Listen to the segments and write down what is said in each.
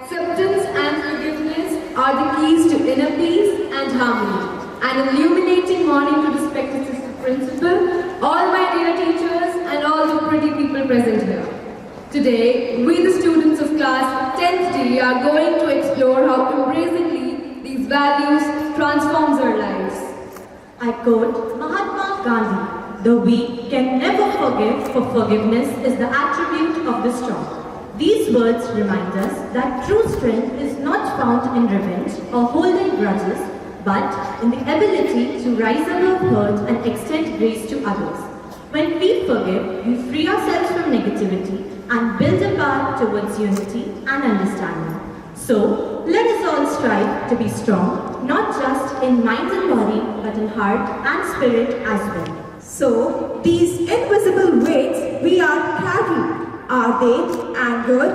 Acceptance and forgiveness are the keys to inner peace and harmony. An illuminating morning to respected sister principal, all my dear teachers and all the pretty people present here. Today, we the students of class 10th D are going to explore how embracingly these values transforms our lives. I quote Mahatma Gandhi, "The weak can never forgive, for forgiveness is the attribute of the strong." These words remind us that true strength is not found in revenge or holding grudges, but in the ability to rise above hurt and extend grace to others. When we forgive, we free ourselves from negativity and build a path towards unity and understanding. So, let us all strive to be strong, not just in mind and body, but in heart and spirit as well. So, these invisible weights we are carrying, are they anger,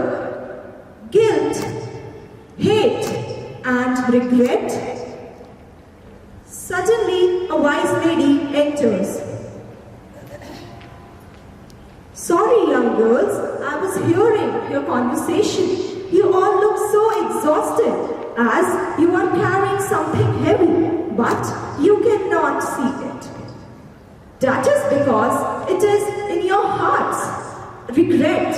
guilt, hate, and regret? Suddenly, a wise lady enters. "Sorry, young girls, I was hearing your conversation. You all look so exhausted, as you are carrying something heavy, but you cannot see it. That is because it is in your hearts. Regret,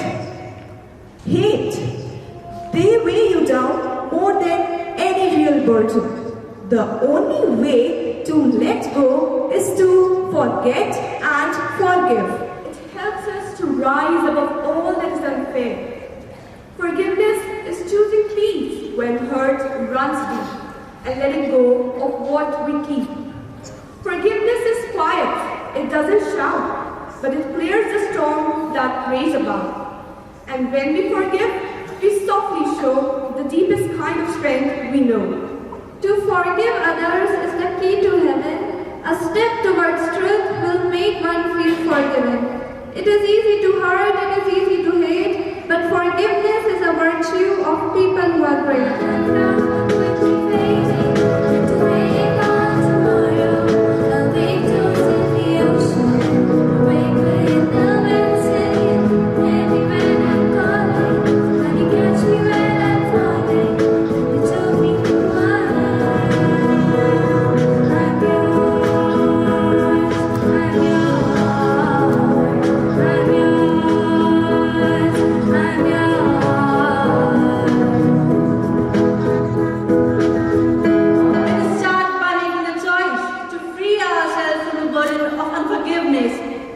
hate, they weigh you down more than any real burden. The only way to let go is to forget and forgive. It helps us to rise above all that is unfair. Forgiveness is choosing peace when hurt runs deep and letting go of what we keep. Forgiveness is quiet, it doesn't shout, but it clears the storm that rages above. And when we forgive, we softly show the deepest kind of strength we know. To forgive others is the key to heaven. A step towards truth will make one feel forgiven. It is easy to hurt, it is easy to hate, but forgiveness is a virtue of people who are brave.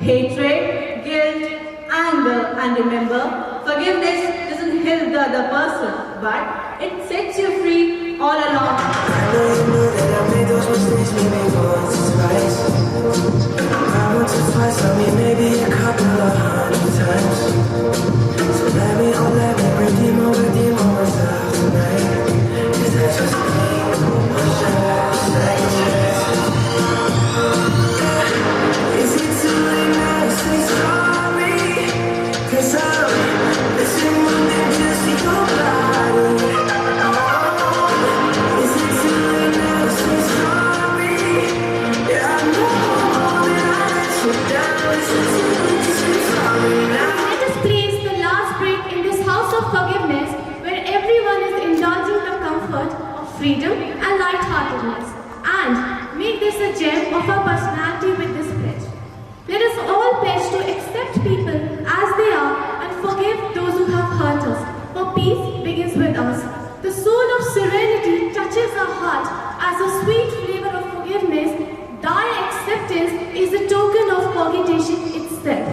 Hatred, guilt, anger, and remember, forgiveness doesn't help the other person, but it sets you free all along. I know you know that I made those mistakes maybe once or twice. Not once or twice, I mean maybe a couple of 100 times. So let me redeem myself tonight. Is that just me? Or should I second chance? Is it too late now to say sorry? 'Cause I'm missing more than just your body. Oh, is it too late now to say sorry? Yeah, I know that I let you down. Is it too late to say sorry now? Let us place the last break in this house of forgiveness, where everyone is indulging the comfort of freedom and lightheartedness, and make this a gem of our personality with this pledge. Let us all pledge to accept people as they are and forgive those who have hurt us, for peace begins with us. The soul of serenity touches our heart as a sweet flavor of forgiveness. Thy acceptance is a token of purgation itself.